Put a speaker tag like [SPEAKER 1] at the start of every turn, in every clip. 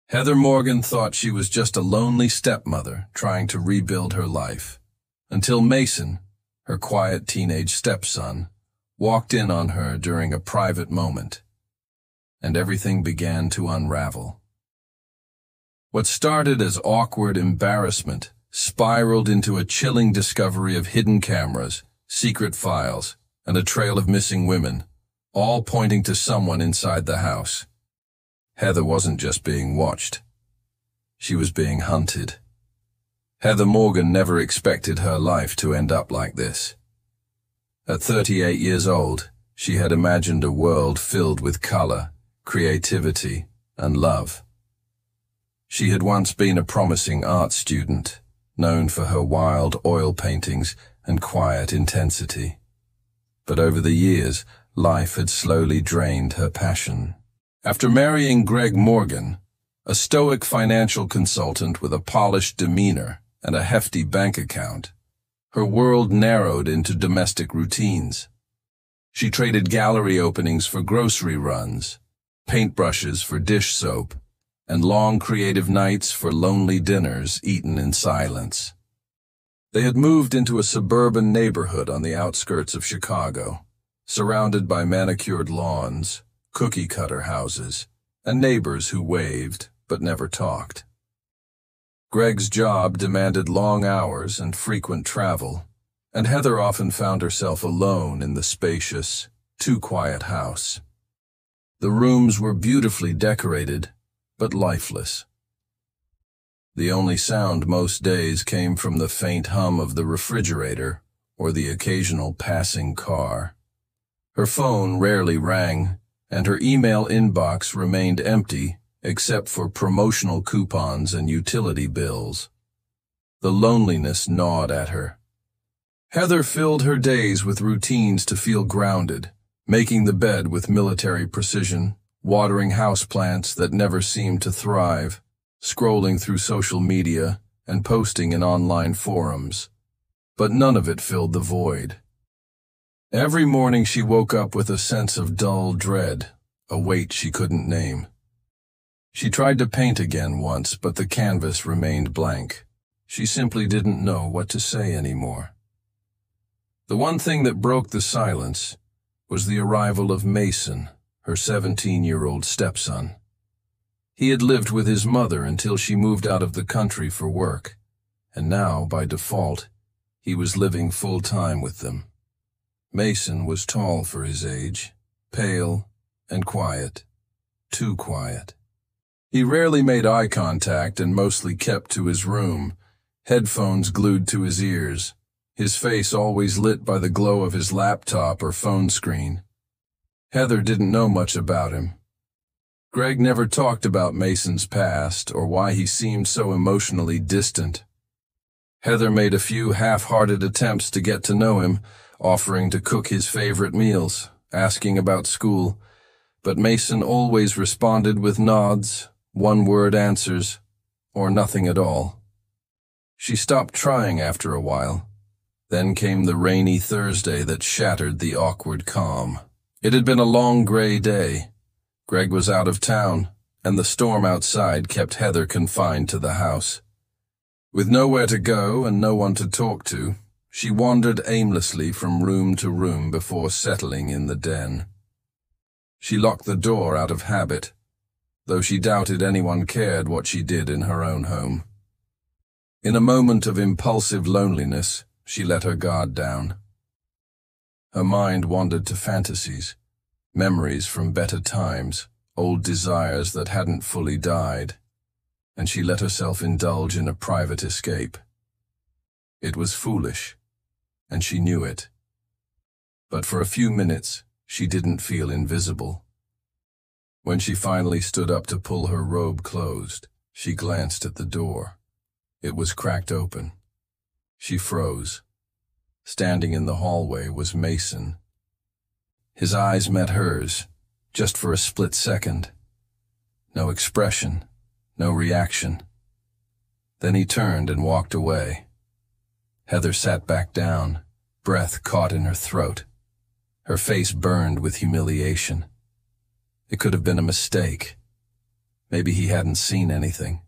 [SPEAKER 1] Heather Morgan thought she was just a lonely stepmother trying to rebuild her life, until Mason, her quiet teenage stepson, walked in on her during a private moment, and everything began to unravel. What started as awkward embarrassment spiraled into a chilling discovery of hidden cameras, secret files, and a trail of missing women, all pointing to someone inside the house. Heather wasn't just being watched. She was being hunted. Heather Morgan never expected her life to end up like this. At 38 years old, she had imagined a world filled with color, creativity, and love. She had once been a promising art student, known for her wild oil paintings and quiet intensity. But over the years, life had slowly drained her passion. After marrying Greg Morgan, a stoic financial consultant with a polished demeanor and a hefty bank account, her world narrowed into domestic routines. She traded gallery openings for grocery runs, paintbrushes for dish soap, and long creative nights for lonely dinners eaten in silence. They had moved into a suburban neighborhood on the outskirts of Chicago, surrounded by manicured lawns, cookie-cutter houses, and neighbors who waved but never talked. Greg's job demanded long hours and frequent travel, and Heather often found herself alone in the spacious, too-quiet house. The rooms were beautifully decorated, but lifeless. The only sound most days came from the faint hum of the refrigerator or the occasional passing car. Her phone rarely rang, and her email inbox remained empty except for promotional coupons and utility bills. The loneliness gnawed at her. Heather filled her days with routines to feel grounded, making the bed with military precision, watering houseplants that never seemed to thrive, scrolling through social media, and posting in online forums. But none of it filled the void. Every morning she woke up with a sense of dull dread, a weight she couldn't name. She tried to paint again once, but the canvas remained blank. She simply didn't know what to say anymore. The one thing that broke the silence was the arrival of Mason, her 17-year-old stepson. He had lived with his mother until she moved out of the country for work, and now, by default, he was living full-time with them. Mason was tall for his age, pale, and quiet. Too quiet. He rarely made eye contact and mostly kept to his room, headphones glued to his ears, his face always lit by the glow of his laptop or phone screen. Heather didn't know much about him. Greg never talked about Mason's past or why he seemed so emotionally distant. Heather made a few half-hearted attempts to get to know him, offering to cook his favorite meals, asking about school, but Mason always responded with nods, one-word answers, or nothing at all. She stopped trying after a while. Then came the rainy Thursday that shattered the awkward calm. It had been a long gray day. Greg was out of town, and the storm outside kept Heather confined to the house. With nowhere to go and no one to talk to, she wandered aimlessly from room to room before settling in the den. She locked the door out of habit, though she doubted anyone cared what she did in her own home. In a moment of impulsive loneliness, she let her guard down. Her mind wandered to fantasies, memories from better times, old desires that hadn't fully died, and she let herself indulge in a private escape. It was foolish, and she knew it. But for a few minutes, she didn't feel invisible. When she finally stood up to pull her robe closed, she glanced at the door. It was cracked open. She froze. Standing in the hallway was Mason. His eyes met hers, just for a split second. No expression, no reaction. Then he turned and walked away. Heather sat back down, breath caught in her throat. Her face burned with humiliation. It could have been a mistake. Maybe he hadn't seen anything.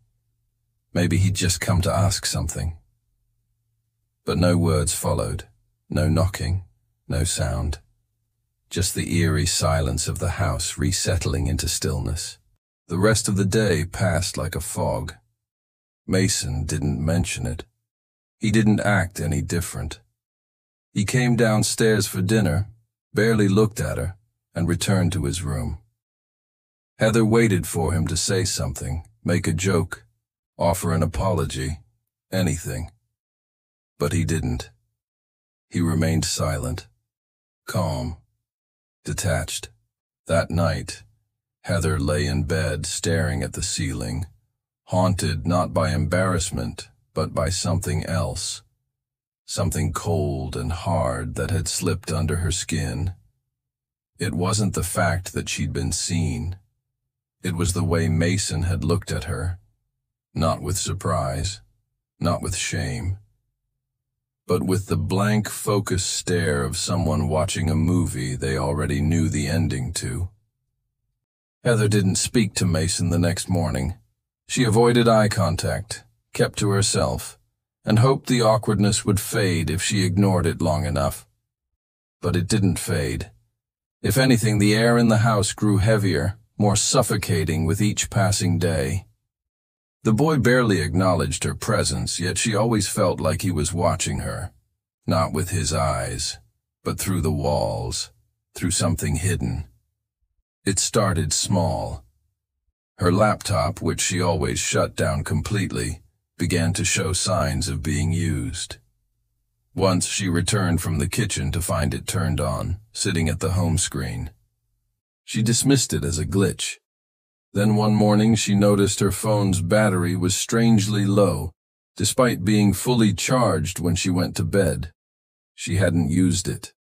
[SPEAKER 1] Maybe he'd just come to ask something. But no words followed, no knocking, no sound. Just the eerie silence of the house resettling into stillness. The rest of the day passed like a fog. Mason didn't mention it. He didn't act any different. He came downstairs for dinner, barely looked at her, and returned to his room. Heather waited for him to say something, make a joke, offer an apology, anything. But he didn't. He remained silent, calm, detached. That night, Heather lay in bed staring at the ceiling, haunted not by embarrassment, but by something else. Something cold and hard that had slipped under her skin. It wasn't the fact that she'd been seen. It was the way Mason had looked at her, not with surprise, not with shame, but with the blank, focused stare of someone watching a movie they already knew the ending to. Heather didn't speak to Mason the next morning. She avoided eye contact, kept to herself, and hoped the awkwardness would fade if she ignored it long enough. But it didn't fade. If anything, the air in the house grew heavier, more suffocating with each passing day. The boy barely acknowledged her presence, yet she always felt like he was watching her, not with his eyes, but through the walls, through something hidden. It started small. Her laptop, which she always shut down completely, began to show signs of being used. Once she returned from the kitchen to find it turned on, sitting at the home screen. She dismissed it as a glitch. Then one morning she noticed her phone's battery was strangely low, despite being fully charged when she went to bed. She hadn't used it.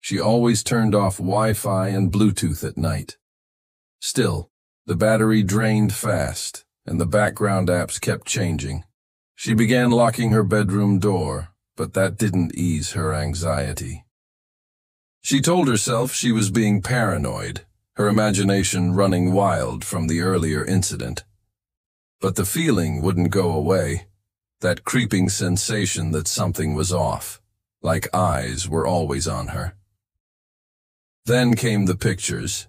[SPEAKER 1] She always turned off Wi-Fi and Bluetooth at night. Still, the battery drained fast, and the background apps kept changing. She began locking her bedroom door, but that didn't ease her anxiety. She told herself she was being paranoid, her imagination running wild from the earlier incident. But the feeling wouldn't go away, that creeping sensation that something was off, like eyes were always on her. Then came the pictures.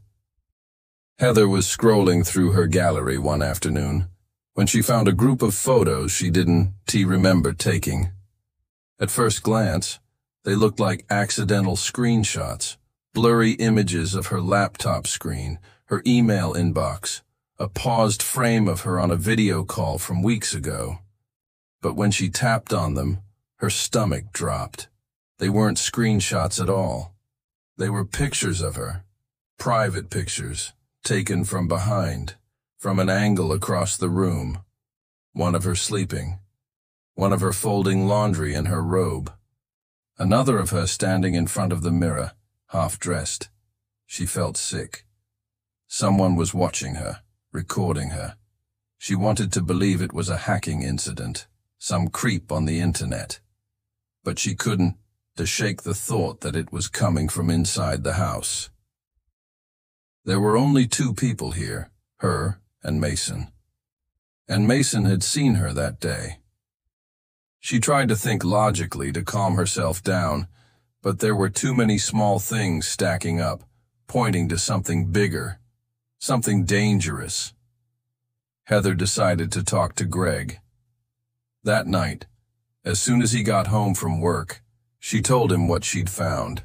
[SPEAKER 1] Heather was scrolling through her gallery one afternoon when she found a group of photos she didn't remember taking. At first glance, they looked like accidental screenshots, blurry images of her laptop screen, her email inbox, a paused frame of her on a video call from weeks ago. But when she tapped on them, her stomach dropped. They weren't screenshots at all. They were pictures of her, private pictures, taken from behind, from an angle across the room. One of her sleeping, one of her folding laundry in her robe, another of her standing in front of the mirror, half-dressed. She felt sick. Someone was watching her, recording her. She wanted to believe it was a hacking incident, some creep on the internet. But she couldn't to shake the thought that it was coming from inside the house. There were only two people here, her and Mason. And Mason had seen her that day. She tried to think logically to calm herself down, but there were too many small things stacking up, pointing to something bigger, something dangerous. Heather decided to talk to Greg. That night, as soon as he got home from work, she told him what she'd found.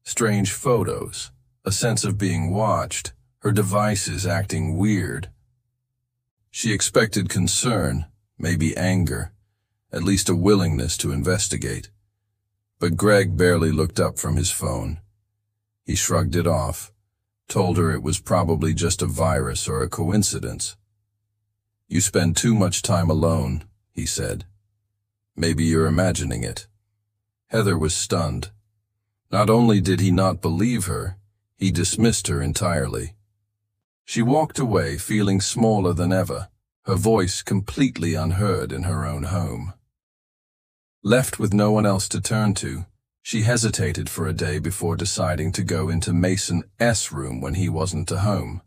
[SPEAKER 1] Strange photos, a sense of being watched, her devices acting weird. She expected concern, maybe anger, at least a willingness to investigate. But Greg barely looked up from his phone. He shrugged it off, told her it was probably just a virus or a coincidence. "You spend too much time alone," he said. "Maybe you're imagining it." Heather was stunned. Not only did he not believe her, he dismissed her entirely. She walked away feeling smaller than ever, her voice completely unheard in her own home. Left with no one else to turn to, she hesitated for a day before deciding to go into Mason S.'s room when he wasn't at home.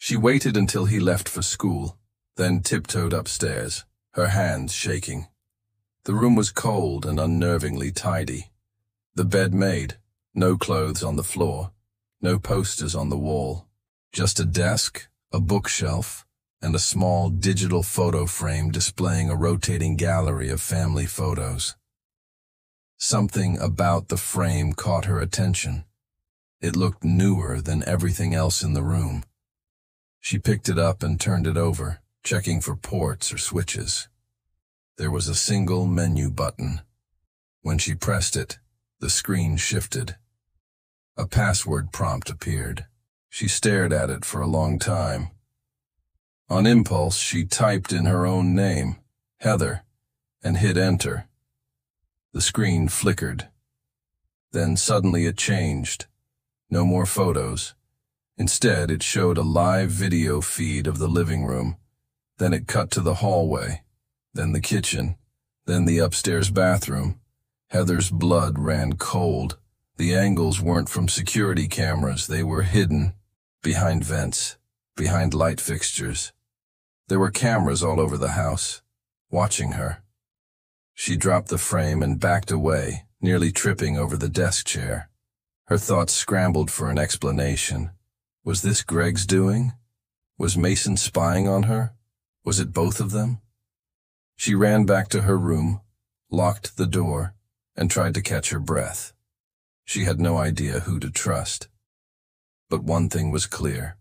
[SPEAKER 1] She waited until he left for school, then tiptoed upstairs, her hands shaking. The room was cold and unnervingly tidy. The bed made, no clothes on the floor, no posters on the wall, just a desk, a bookshelf, and a small digital photo frame displaying a rotating gallery of family photos. Something about the frame caught her attention. It looked newer than everything else in the room. She picked it up and turned it over, checking for ports or switches. There was a single menu button. When she pressed it, the screen shifted. A password prompt appeared. She stared at it for a long time. On impulse, she typed in her own name, Heather, and hit enter. The screen flickered. Then suddenly it changed. No more photos. Instead, it showed a live video feed of the living room. Then it cut to the hallway, then the kitchen, then the upstairs bathroom. Heather's blood ran cold. The angles weren't from security cameras. They were hidden, behind vents, behind light fixtures. There were cameras all over the house, watching her. She dropped the frame and backed away, nearly tripping over the desk chair. Her thoughts scrambled for an explanation. Was this Greg's doing? Was Mason spying on her? Was it both of them? She ran back to her room, locked the door, and tried to catch her breath. She had no idea who to trust. But one thing was clear.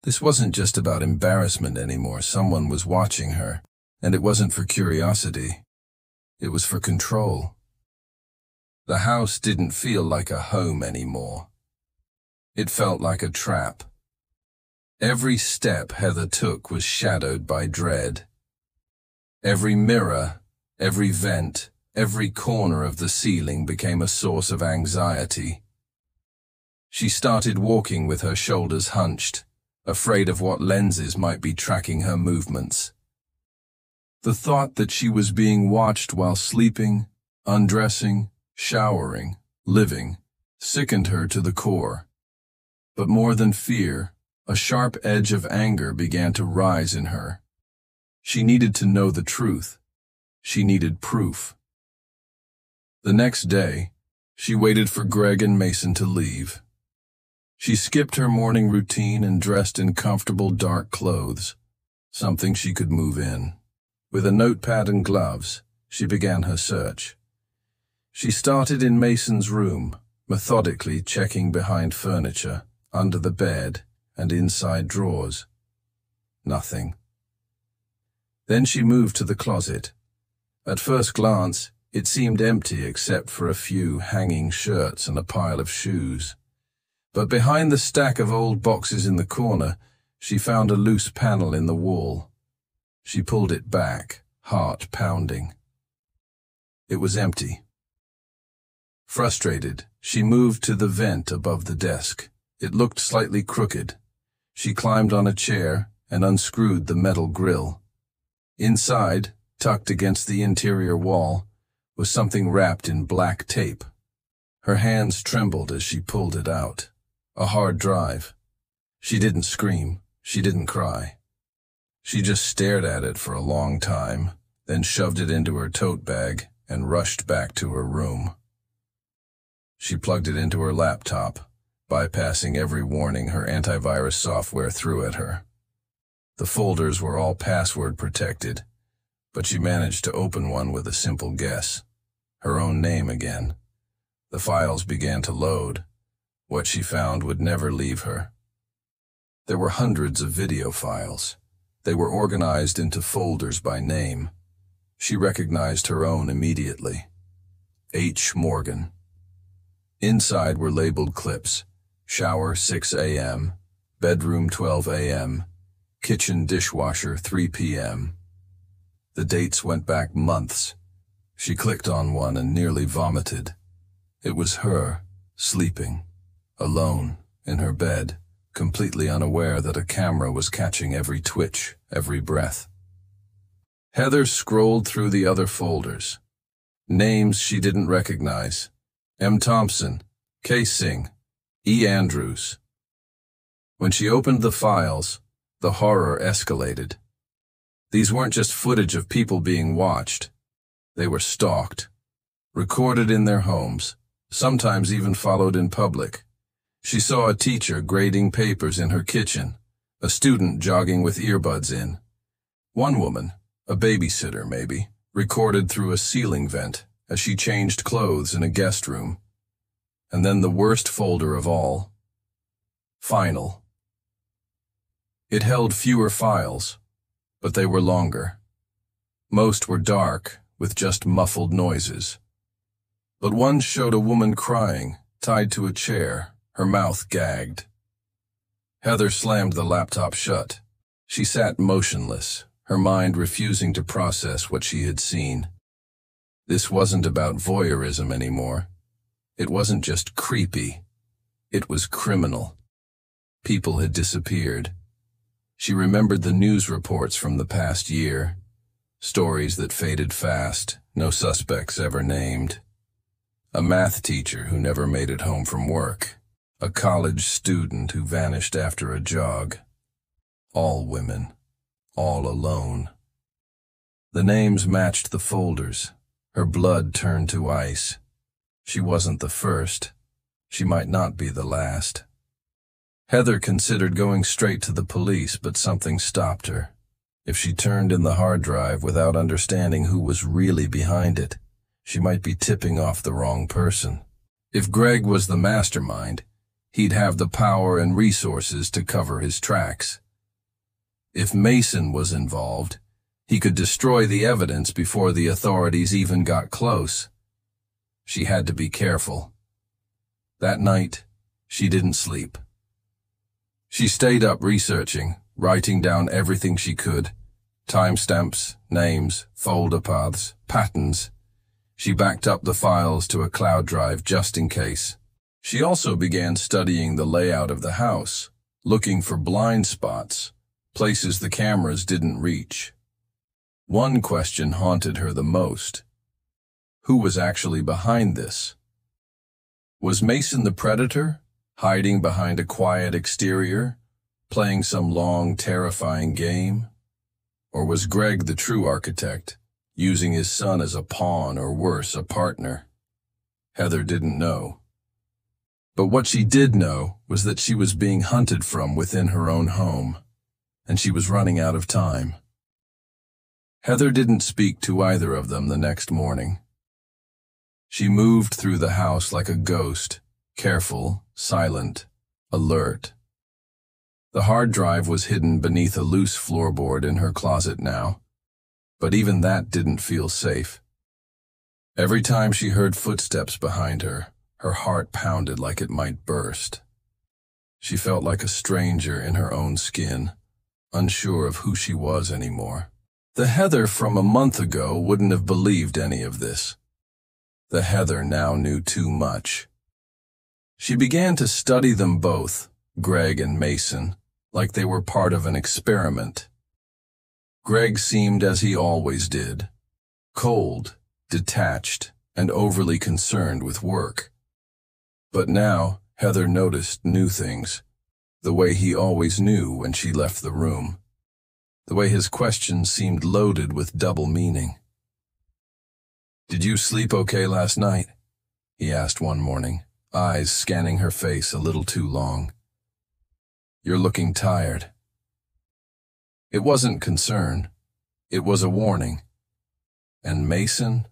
[SPEAKER 1] This wasn't just about embarrassment anymore. Someone was watching her, and it wasn't for curiosity. It was for control. The house didn't feel like a home anymore. It felt like a trap. Every step Heather took was shadowed by dread. Every mirror, every vent, every corner of the ceiling became a source of anxiety. She started walking with her shoulders hunched, afraid of what lenses might be tracking her movements. The thought that she was being watched while sleeping, undressing, showering, living, sickened her to the core. But more than fear, a sharp edge of anger began to rise in her. She needed to know the truth. She needed proof. The next day, she waited for Greg and Mason to leave. She skipped her morning routine and dressed in comfortable dark clothes, something she could move in. With a notepad and gloves, she began her search. She started in Mason's room, methodically checking behind furniture, under the bed, and inside drawers. Nothing. Then she moved to the closet. At first glance, it seemed empty except for a few hanging shirts and a pile of shoes. But behind the stack of old boxes in the corner, she found a loose panel in the wall. She pulled it back, heart pounding. It was empty. Frustrated, she moved to the vent above the desk. It looked slightly crooked. She climbed on a chair and unscrewed the metal grill. Inside, tucked against the interior wall, was something wrapped in black tape. Her hands trembled as she pulled it out. A hard drive. She didn't scream. She didn't cry. She just stared at it for a long time, then shoved it into her tote bag and rushed back to her room. She plugged it into her laptop, bypassing every warning her antivirus software threw at her. The folders were all password protected, but she managed to open one with a simple guess. Her own name again. The files began to load. What she found would never leave her. There were hundreds of video files. They were organized into folders by name. She recognized her own immediately. H. Morgan. Inside were labeled clips. Shower 6 a.m., bedroom 12 a.m., kitchen dishwasher 3 p.m. The dates went back months. She clicked on one and nearly vomited. It was her, sleeping, alone, in her bed, completely unaware that a camera was catching every twitch, every breath. Heather scrolled through the other folders. Names she didn't recognize. M. Thompson, K. Singh, E. Andrews. When she opened the files, the horror escalated. These weren't just footage of people being watched. They were stalked, recorded in their homes, sometimes even followed in public. She saw a teacher grading papers in her kitchen, a student jogging with earbuds in. One woman, a babysitter maybe, recorded through a ceiling vent as she changed clothes in a guest room. And then the worst folder of all, Final. It held fewer files, but they were longer. Most were dark, with just muffled noises. But one showed a woman crying, tied to a chair, her mouth gagged. Heather slammed the laptop shut. She sat motionless, her mind refusing to process what she had seen. This wasn't about voyeurism anymore. It wasn't just creepy. It was criminal. People had disappeared. She remembered the news reports from the past year. Stories that faded fast, no suspects ever named. A math teacher who never made it home from work. A college student who vanished after a jog. All women. All alone. The names matched the folders. Her blood turned to ice. She wasn't the first. She might not be the last. Heather considered going straight to the police, but something stopped her. If she turned in the hard drive without understanding who was really behind it, she might be tipping off the wrong person. If Greg was the mastermind, he'd have the power and resources to cover his tracks. If Mason was involved, he could destroy the evidence before the authorities even got close. She had to be careful. That night, she didn't sleep. She stayed up researching, writing down everything she could. Timestamps, names, folder paths, patterns. She backed up the files to a cloud drive just in case. She also began studying the layout of the house, looking for blind spots, places the cameras didn't reach. One question haunted her the most. Who was actually behind this? Was Mason the predator, hiding behind a quiet exterior, playing some long, terrifying game? Or was Greg the true architect, using his son as a pawn or worse, a partner? Heather didn't know. But what she did know was that she was being hunted from within her own home, and she was running out of time. Heather didn't speak to either of them the next morning. She moved through the house like a ghost, careful, silent, alert. The hard drive was hidden beneath a loose floorboard in her closet now, but even that didn't feel safe. Every time she heard footsteps behind her, her heart pounded like it might burst. She felt like a stranger in her own skin, unsure of who she was anymore. The Heather from a month ago wouldn't have believed any of this. The Heather now knew too much. She began to study them both, Greg and Mason, like they were part of an experiment. Greg seemed as he always did, cold, detached, and overly concerned with work. But now, Heather noticed new things, the way he always knew when she left the room, the way his questions seemed loaded with double meaning. "Did you sleep okay last night?" he asked one morning, eyes scanning her face a little too long. "You're looking tired." It wasn't concern. It was a warning. And Mason?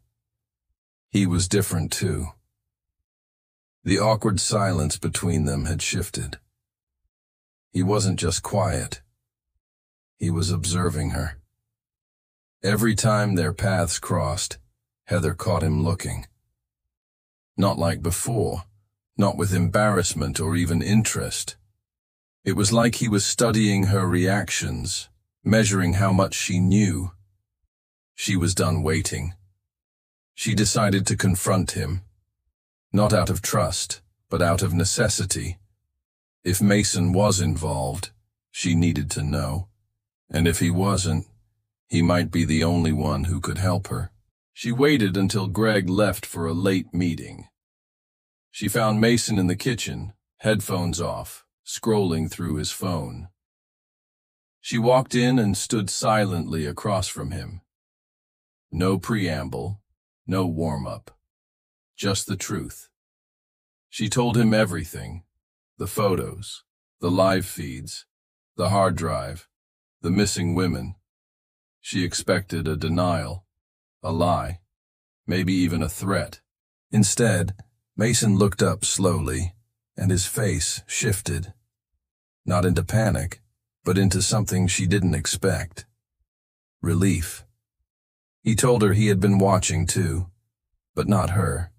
[SPEAKER 1] He was different too. The awkward silence between them had shifted. He wasn't just quiet. He was observing her. Every time their paths crossed, Heather caught him looking. Not like before, not with embarrassment or even interest. It was like he was studying her reactions, measuring how much she knew. She was done waiting. She decided to confront him, not out of trust, but out of necessity. If Mason was involved, she needed to know. And if he wasn't, he might be the only one who could help her. She waited until Greg left for a late meeting. She found Mason in the kitchen, headphones off, scrolling through his phone. She walked in and stood silently across from him. No preamble, no warm-up, just the truth. She told him everything, the photos, the live feeds, the hard drive, the missing women. She expected a denial, a lie, maybe even a threat. Instead, Mason looked up slowly, and his face shifted. Not into panic, but into something she didn't expect. Relief. He told her he had been watching too, but not her.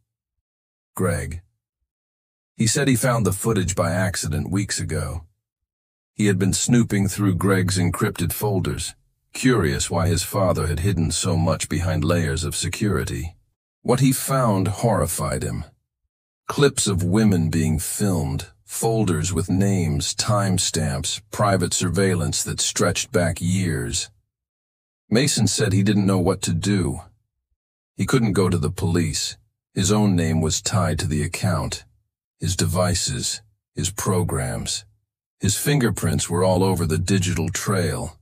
[SPEAKER 1] Greg. He said he found the footage by accident weeks ago. He had been snooping through Greg's encrypted folders, curious why his father had hidden so much behind layers of security. What he found horrified him. Clips of women being filmed, folders with names, timestamps, private surveillance that stretched back years. Mason said he didn't know what to do. He couldn't go to the police. His own name was tied to the account. His devices, his programs. His fingerprints were all over the digital trail.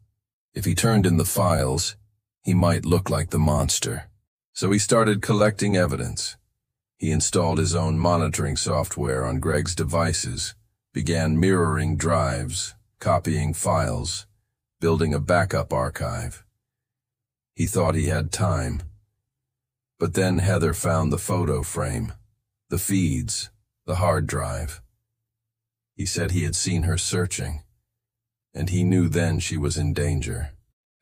[SPEAKER 1] If he turned in the files, he might look like the monster. So he started collecting evidence. He installed his own monitoring software on Greg's devices, began mirroring drives, copying files, building a backup archive. He thought he had time. But then Heather found the photo frame, the feeds, the hard drive. He said he had seen her searching, and he knew then she was in danger.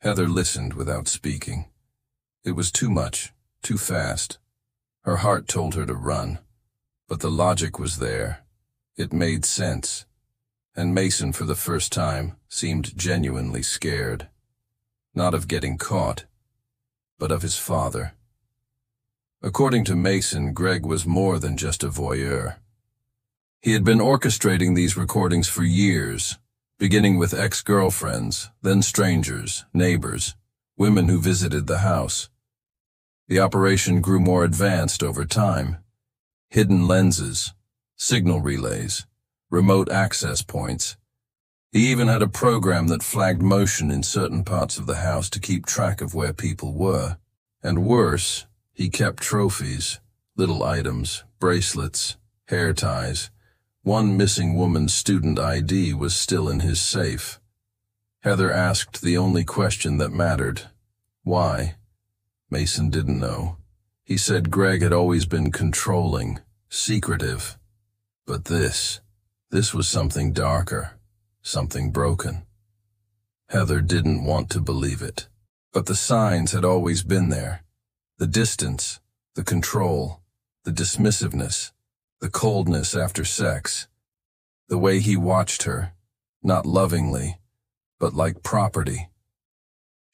[SPEAKER 1] Heather listened without speaking. It was too much, too fast. Her heart told her to run, but the logic was there. It made sense, and Mason, for the first time, seemed genuinely scared. Not of getting caught, but of his father. According to Mason, Greg was more than just a voyeur. He had been orchestrating these recordings for years, beginning with ex-girlfriends, then strangers, neighbors, women who visited the house. The operation grew more advanced over time. Hidden lenses, signal relays, remote access points. He even had a program that flagged motion in certain parts of the house to keep track of where people were. And worse, he kept trophies, little items, bracelets, hair ties. One missing woman's student ID was still in his safe. Heather asked the only question that mattered. Why? Mason didn't know. He said Greg had always been controlling, secretive. But this was something darker, something broken. Heather didn't want to believe it. But the signs had always been there. The distance, the control, the dismissiveness, the coldness after sex. The way he watched her, not lovingly, but like property.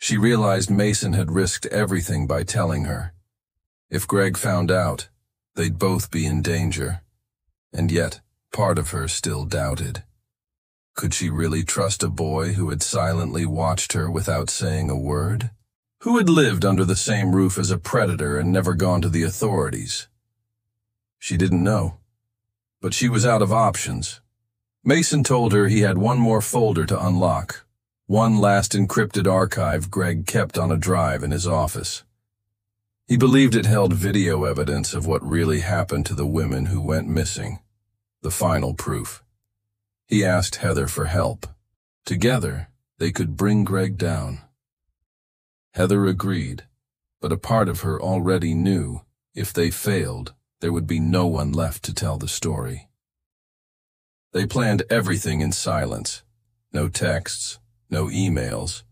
[SPEAKER 1] She realized Mason had risked everything by telling her. If Greg found out, they'd both be in danger. And yet, part of her still doubted. Could she really trust a boy who had silently watched her without saying a word? Who had lived under the same roof as a predator and never gone to the authorities? She didn't know. But she was out of options. Mason told her he had one more folder to unlock. One last encrypted archive Greg kept on a drive in his office. He believed it held video evidence of what really happened to the women who went missing. The final proof. He asked Heather for help. Together, they could bring Greg down. Heather agreed, but a part of her already knew if they failed, there would be no one left to tell the story. They planned everything in silence. No texts, no emails,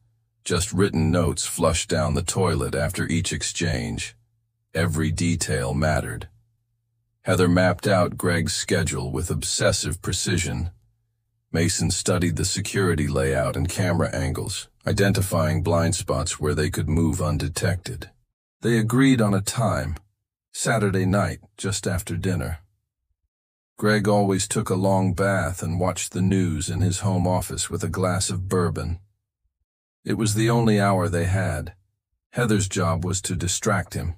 [SPEAKER 1] just written notes flushed down the toilet after each exchange. Every detail mattered. Heather mapped out Greg's schedule with obsessive precision. Mason studied the security layout and camera angles, identifying blind spots where they could move undetected. They agreed on a time, Saturday night, just after dinner. Greg always took a long bath and watched the news in his home office with a glass of bourbon. It was the only hour they had. Heather's job was to distract him.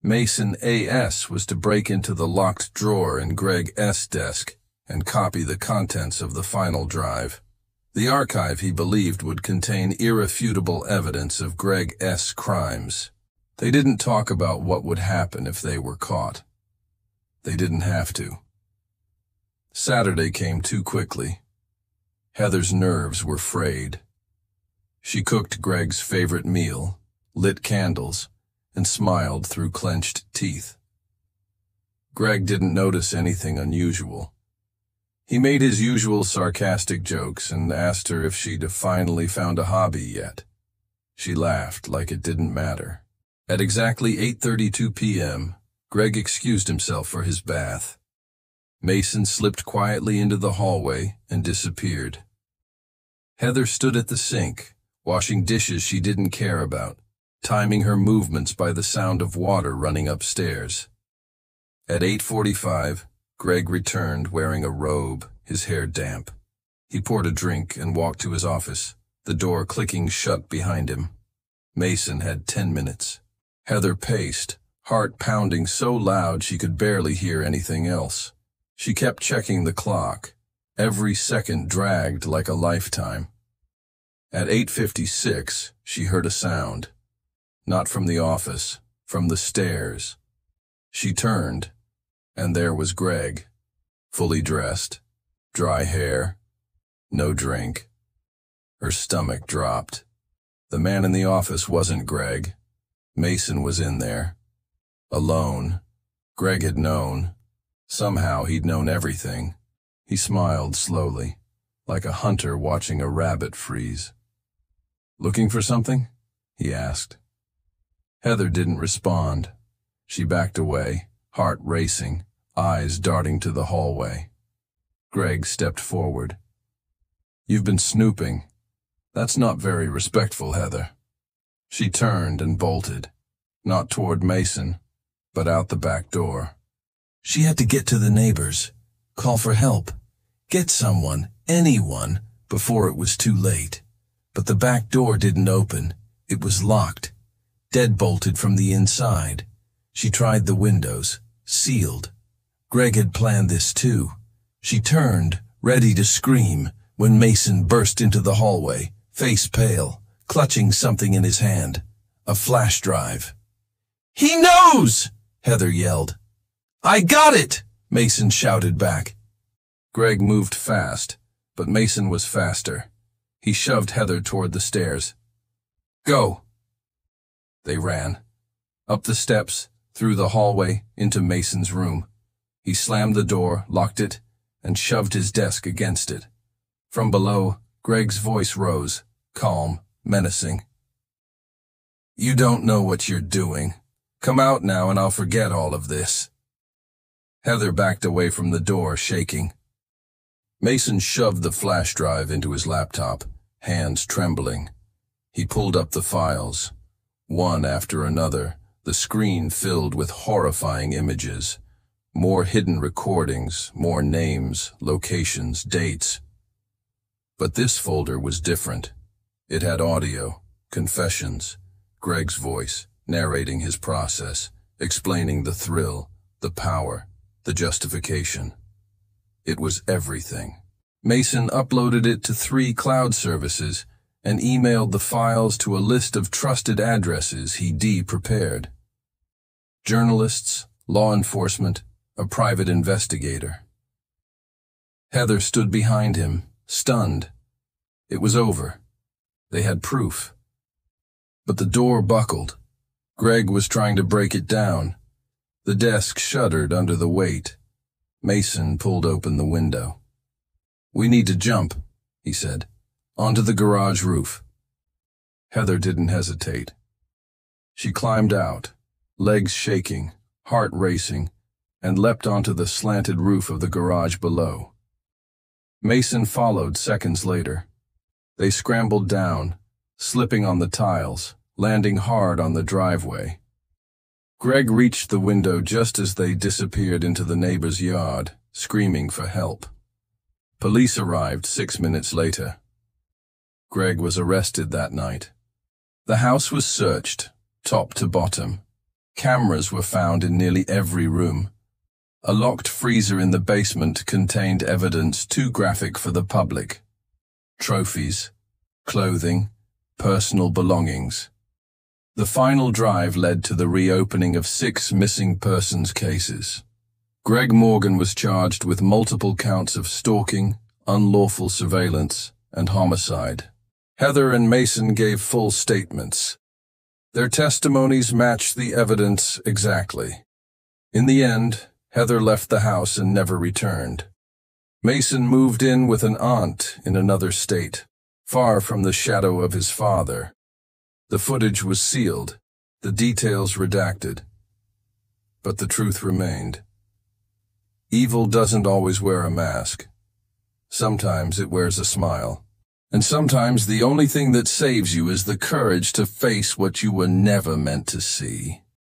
[SPEAKER 1] Mason A.S. was to break into the locked drawer in Greg S.'s desk and copy the contents of the final drive. The archive, he believed, would contain irrefutable evidence of Greg's crimes. They didn't talk about what would happen if they were caught. They didn't have to. Saturday came too quickly. Heather's nerves were frayed. She cooked Greg's favorite meal, lit candles, and smiled through clenched teeth. Greg didn't notice anything unusual. He made his usual sarcastic jokes and asked her if she'd finally found a hobby yet. She laughed like it didn't matter. At exactly 8:32 p.m., Greg excused himself for his bath. Mason slipped quietly into the hallway and disappeared. Heather stood at the sink, washing dishes she didn't care about, timing her movements by the sound of water running upstairs. At 8:45, Greg returned wearing a robe, his hair damp. He poured a drink and walked to his office, the door clicking shut behind him. Mason had 10 minutes. Heather paced, heart pounding so loud she could barely hear anything else. She kept checking the clock. Every second dragged like a lifetime. At 8:56, she heard a sound. Not from the office, from the stairs. She turned, and there was Greg, fully dressed, dry hair, no drink. Her stomach dropped. The man in the office wasn't Greg. Mason was in there. Alone. Greg had known. Somehow he'd known everything. He smiled slowly, like a hunter watching a rabbit freeze. "Looking for something?" he asked. Heather didn't respond. She backed away, heart racing, eyes darting to the hallway. Greg stepped forward. "You've been snooping. That's not very respectful, Heather." She turned and bolted, not toward Mason, but out the back door. She had to get to the neighbors, call for help, get someone, anyone, before it was too late. But the back door didn't open. It was locked, deadbolted from the inside. She tried the windows, sealed. Greg had planned this too. She turned, ready to scream, when Mason burst into the hallway, face pale, clutching something in his hand. A flash drive. "He knows!" Heather yelled. "I got it!" Mason shouted back. Greg moved fast, but Mason was faster. He shoved Heather toward the stairs. "Go!" They ran. Up the steps, through the hallway, into Mason's room. He slammed the door, locked it, and shoved his desk against it. From below, Greg's voice rose, calm, menacing. "You don't know what you're doing. Come out now and I'll forget all of this." Heather backed away from the door, shaking. Mason shoved the flash drive into his laptop, hands trembling. He pulled up the files. One after another, the screen filled with horrifying images. More hidden recordings, more names, locations, dates. But this folder was different. It had audio, confessions, Greg's voice, narrating his process, explaining the thrill, the power, the justification. It was everything. Mason uploaded it to 3 cloud services and emailed the files to a list of trusted addresses he prepared. Journalists, law enforcement, a private investigator. Heather stood behind him, stunned. It was over. They had proof. But the door buckled. Greg was trying to break it down. The desk shuddered under the weight. Mason pulled open the window. "We need to jump," he said, "onto the garage roof." Heather didn't hesitate. She climbed out, legs shaking, heart racing, and leapt onto the slanted roof of the garage below. Mason followed seconds later. They scrambled down, slipping on the tiles, landing hard on the driveway. Greg reached the window just as they disappeared into the neighbor's yard, screaming for help. Police arrived 6 minutes later. Greg was arrested that night. The house was searched, top to bottom. Cameras were found in nearly every room. A locked freezer in the basement contained evidence too graphic for the public. trophies, clothing, personal belongings. The final drive led to the reopening of 6 missing persons cases. Greg Morgan was charged with multiple counts of stalking, unlawful surveillance, and homicide. Heather and Mason gave full statements. Their testimonies matched the evidence exactly. In the end, Heather left the house and never returned. Mason moved in with an aunt in another state, far from the shadow of his father. The footage was sealed, the details redacted. But the truth remained. Evil doesn't always wear a mask. Sometimes it wears a smile. And sometimes the only thing that saves you is the courage to face what you were never meant to see.